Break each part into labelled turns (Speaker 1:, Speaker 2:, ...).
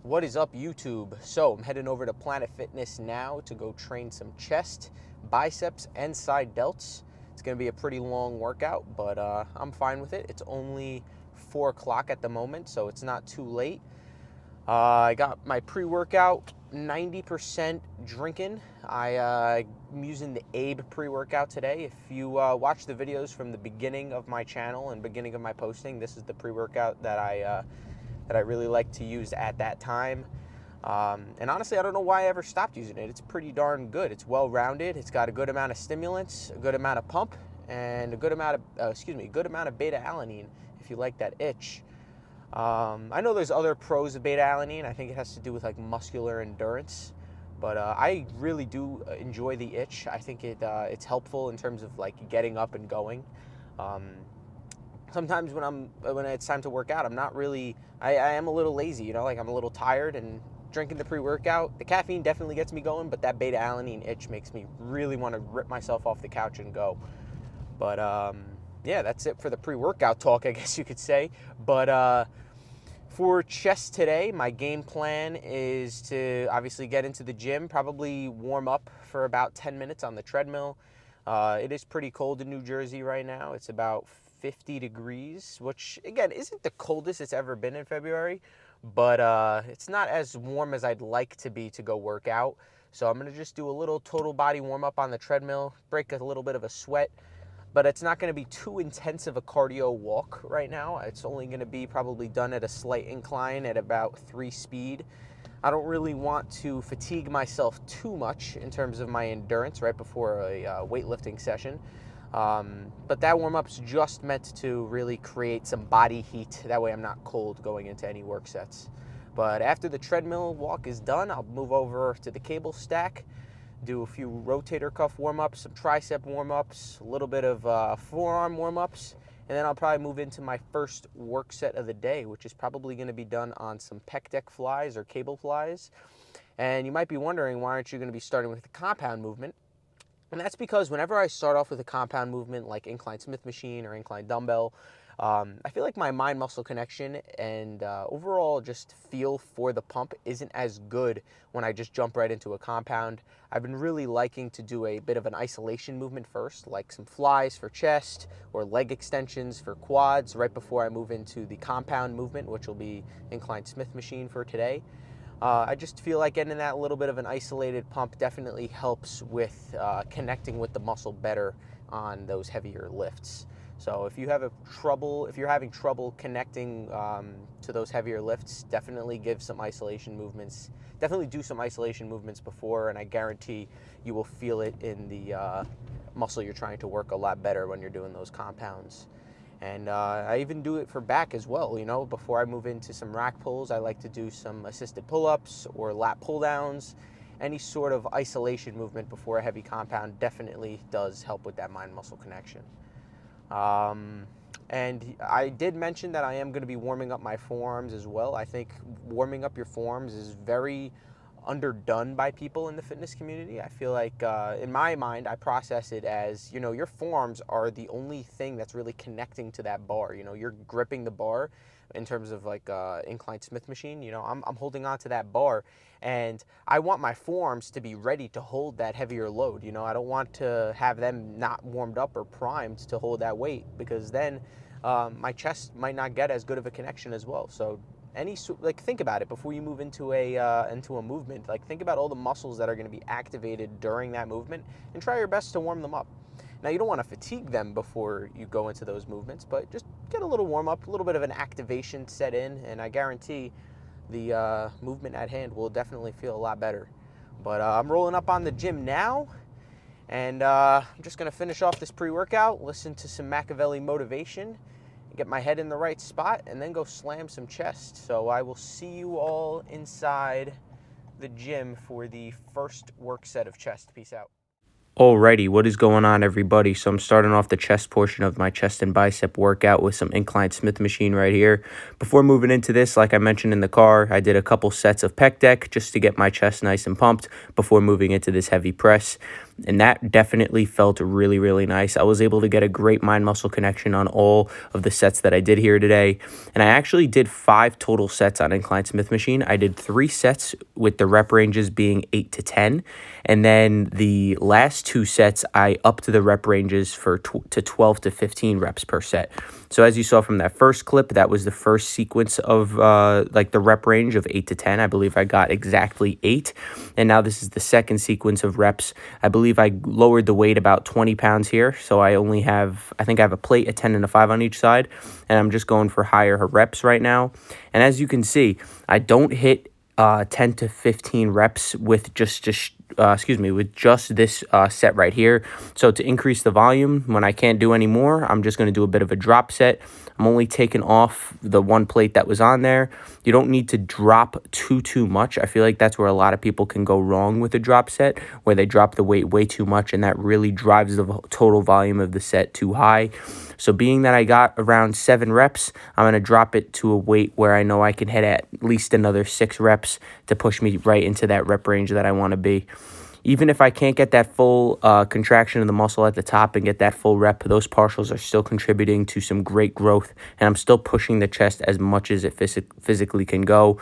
Speaker 1: What is up, YouTube? So I'm heading over to Planet Fitness now to go train some chest, biceps, and side delts. It's going to be a pretty long workout, but I'm fine with it. It's only 4 o'clock at the moment, so it's not too late. I got my pre-workout 90% drinking. I'm using the Abe pre-workout today. If you watch the videos from the beginning of my channel and beginning of my posting, this is the pre-workout that I really like to use at that time. And honestly, I don't know why I ever stopped using it. It's pretty darn good. It's well-rounded. It's got a good amount of stimulants, a good amount of pump, and a good amount of beta-alanine if you like that itch. I know there's other pros of beta-alanine. I think it has to do with like muscular endurance, but I really do enjoy the itch. I think it's helpful in terms of like getting up and going. Sometimes when it's time to work out, I am a little lazy, like I'm a little tired, and drinking the pre-workout, the caffeine definitely gets me going, but that beta-alanine itch makes me really want to rip myself off the couch and go. But yeah, that's it for the pre-workout talk, I guess you could say. But for chest today, my game plan is to obviously get into the gym, probably warm up for about 10 minutes on the treadmill. It is pretty cold in New Jersey right now. It's about 50 degrees, which again isn't the coldest it's ever been in February, but it's not as warm as I'd like to be to go work out. So I'm going to just do a little total body warm up on the treadmill, break a little bit of a sweat, but it's not going to be too intense of a cardio walk right now. It's only going to be probably done at a slight incline at about 3 speed. I don't really want to fatigue myself too much in terms of my endurance right before a weightlifting session. But that warm-up's just meant to really create some body heat. That way I'm not cold going into any work sets. But after the treadmill walk is done, I'll move over to the cable stack, do a few rotator cuff warm-ups, some tricep warm-ups, a little bit of forearm warm-ups, and then I'll probably move into my first work set of the day, which is probably going to be done on some pec deck flies or cable flies. And you might be wondering, why aren't you going to be starting with the compound movement? And that's because whenever I start off with a compound movement like incline Smith machine or incline dumbbell, I feel like my mind-muscle connection and overall just feel for the pump isn't as good when I just jump right into a compound. I've been really liking to do a bit of an isolation movement first, like some flies for chest or leg extensions for quads right before I move into the compound movement, which will be incline Smith machine for today. I just feel like getting that little bit of an isolated pump definitely helps with connecting with the muscle better on those heavier lifts. So if you're having trouble connecting to those heavier lifts, definitely give some isolation movements. Definitely do some isolation movements before, and I guarantee you will feel it in the muscle you're trying to work a lot better when you're doing those compounds. And I even do it for back as well. Before I move into some rack pulls, I like to do some assisted pull-ups or lat pull-downs. Any sort of isolation movement before a heavy compound definitely does help with that mind-muscle connection. And I did mention that I am going to be warming up my forearms as well. I think warming up your forearms is very underdone by people in the fitness community. I feel like in my mind, I process it as, your forearms are the only thing that's really connecting to that bar. You're gripping the bar in terms of like incline Smith machine. I'm holding on to that bar, and I want my forearms to be ready to hold that heavier load. I don't want to have them not warmed up or primed to hold that weight, because then my chest might not get as good of a connection as well. So think about it before you move into a movement. Like, think about all the muscles that are going to be activated during that movement, and try your best to warm them up. Now, you don't want to fatigue them before you go into those movements, but just get a little warm up, a little bit of an activation set in, and I guarantee the movement at hand will definitely feel a lot better. But I'm rolling up on the gym now, and I'm just going to finish off this pre-workout, listen to some Machiavelli motivation, get my head in the right spot, and then go slam some chest. So I will see you all inside the gym for the first work set of chest. Peace out. Alrighty, what is going on, everybody? So I'm starting off the chest portion of my chest and bicep workout with some incline Smith machine right here. Before moving into this, like I mentioned in the car, I did a couple sets of pec deck just to get my chest nice and pumped before moving into this heavy press.
Speaker 2: And that definitely felt really, really nice. I was able to get a great mind-muscle connection on all of the sets that I did here today. And I actually did 5 total sets on incline Smith machine. I did 3 sets with the rep ranges being 8 to 10. And then the last 2 sets, I upped the rep ranges to 12 to 15 reps per set. So as you saw from that first clip, that was the first sequence of like the rep range of 8 to 10. I believe I got exactly 8. And now this is the second sequence of reps. I believe I lowered the weight about 20 pounds here. So I think I have a plate, a 10 and a 5 on each side. And I'm just going for higher reps right now. And as you can see, I don't hit 10 to 15 reps with just this set right here. So to increase the volume, when I can't do any more, I'm just going to do a bit of a drop set. I'm only taking off the one plate that was on there. You don't need to drop too much. I feel like that's where a lot of people can go wrong with a drop set, where they drop the weight way too much, and that really drives the total volume of the set too high. So being that I got around 7 reps, I'm going to drop it to a weight where I know I can hit at least another 6 reps to push me right into that rep range that I want to be. Even if I can't get that full contraction of the muscle at the top and get that full rep, those partials are still contributing to some great growth, and I'm still pushing the chest as much as it physically can go,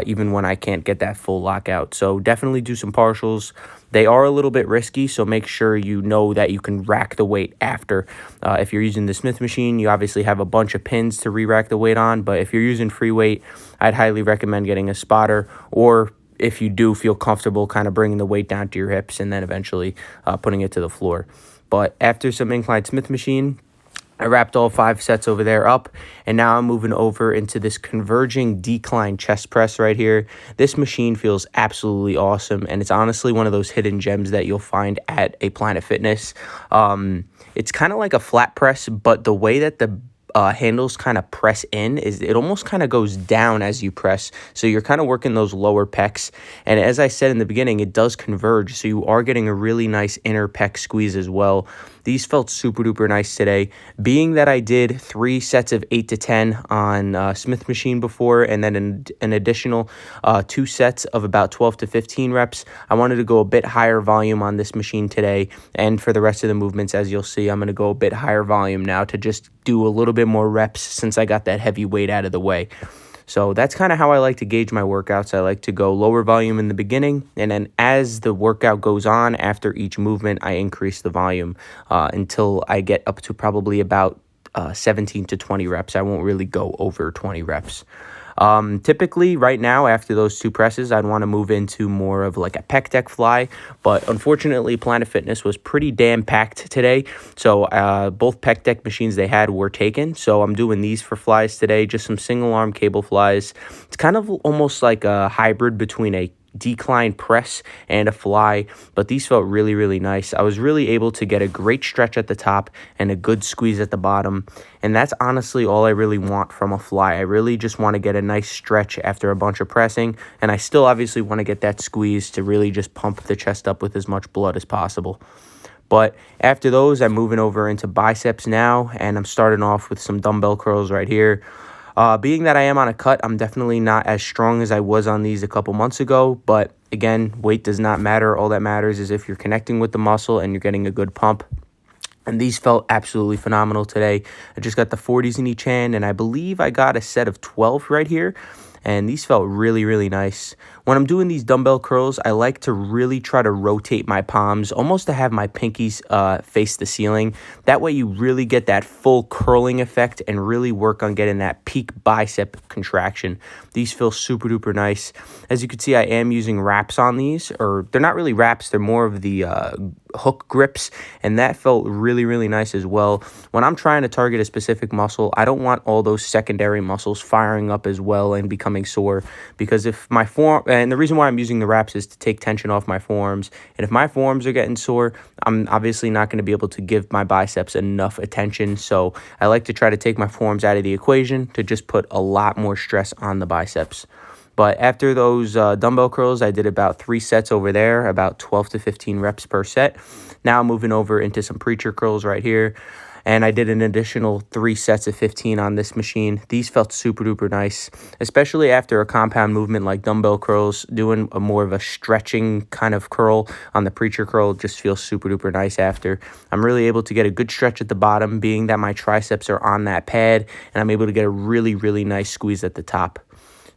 Speaker 2: even when I can't get that full lockout. So definitely do some partials. They are a little bit risky, so make sure you know that you can rack the weight after. If you're using the Smith machine, you obviously have a bunch of pins to re-rack the weight on, but if you're using free weight, I'd highly recommend getting a spotter, or if you do feel comfortable kind of bringing the weight down to your hips and then eventually putting it to the floor. But after some incline Smith machine, I wrapped all 5 sets over there up, and now I'm moving over into this converging decline chest press right here. This machine feels absolutely awesome, and it's honestly one of those hidden gems that you'll find at a Planet Fitness. It's kind of like a flat press, but the way that the handles kind of press in is it almost kind of goes down as you press, so you're kind of working those lower pecs. And as I said in the beginning, it does converge, so you are getting a really nice inner pec squeeze as well. These felt super duper nice today. Being that I did 3 sets of 8 to 10 on Smith machine before, and then an additional 2 sets of about 12 to 15 reps, I wanted to go a bit higher volume on this machine today. And for the rest of the movements, as you'll see, I'm going to go a bit higher volume now to just do a little bit more reps since I got that heavy weight out of the way. So that's kind of how I like to gauge my workouts. I like to go lower volume in the beginning, and then as the workout goes on, after each movement, I increase the volume until I get up to probably about 17 to 20 reps. I won't really go over 20 reps. Typically right now, after those 2 presses, I'd want to move into more of like a pec deck fly, but unfortunately Planet Fitness was pretty damn packed today, so both pec deck machines they had were taken, so I'm doing these for flies today, just some single arm cable flies. It's kind of almost like a hybrid between a decline press and a fly, but these felt really, really nice. I was really able to get a great stretch at the top and a good squeeze at the bottom, and that's honestly all I really want from a fly. I really just want to get a nice stretch after a bunch of pressing, and I still obviously want to get that squeeze to really just pump the chest up with as much blood as possible. But after those, I'm moving over into biceps now, and I'm starting off with some dumbbell curls right here. Being that I am on a cut, I'm definitely not as strong as I was on these a couple months ago, but again, weight does not matter. All that matters is if you're connecting with the muscle and you're getting a good pump. And these felt absolutely phenomenal today. I just got the 40s in each hand, and I believe I got a set of 12 right here. And these felt really, really nice. When I'm doing these dumbbell curls, I like to really try to rotate my palms, almost to have my pinkies face the ceiling. That way you really get that full curling effect and really work on getting that peak bicep contraction. These feel super duper nice. As you can see, I am using wraps on these, or they're not really wraps, they're more of the hook grips, and that felt really, really nice as well. When I'm trying to target a specific muscle, I don't want all those secondary muscles firing up as well and becoming sore, because if my form, and the reason why I'm using the wraps is to take tension off my forearms, and if my forearms are getting sore, I'm obviously not going to be able to give my biceps enough attention. So I like to try to take my forearms out of the equation to just put a lot more stress on the biceps. But after those dumbbell curls, I did about 3 sets over there, about 12 to 15 reps per set. Now I'm moving over into some preacher curls right here. and I did an additional 3 sets of 15 on this machine. These felt super duper nice, especially after a compound movement like dumbbell curls. Doing a more of a stretching kind of curl on the preacher curl just feels super duper nice after. I'm really able to get a good stretch at the bottom, being that my triceps are on that pad, and I'm able to get a really, really nice squeeze at the top.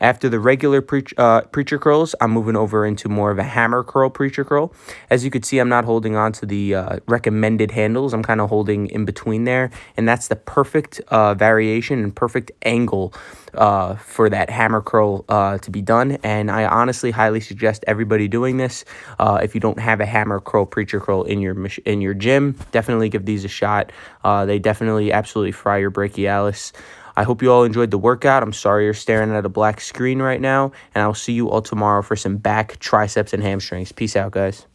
Speaker 2: After the regular preacher curls, I'm moving over into more of a hammer curl preacher curl. As you can see, I'm not holding on to the recommended handles. I'm kind of holding in between there, and that's the perfect variation and perfect angle for that hammer curl to be done. And I honestly highly suggest everybody doing this. If you don't have a hammer curl preacher curl in your gym, definitely give these a shot. They definitely absolutely fry your brachialis. I hope you all enjoyed the workout. I'm sorry you're staring at a black screen right now, and I'll see you all tomorrow for some back, triceps, and hamstrings. Peace out, guys.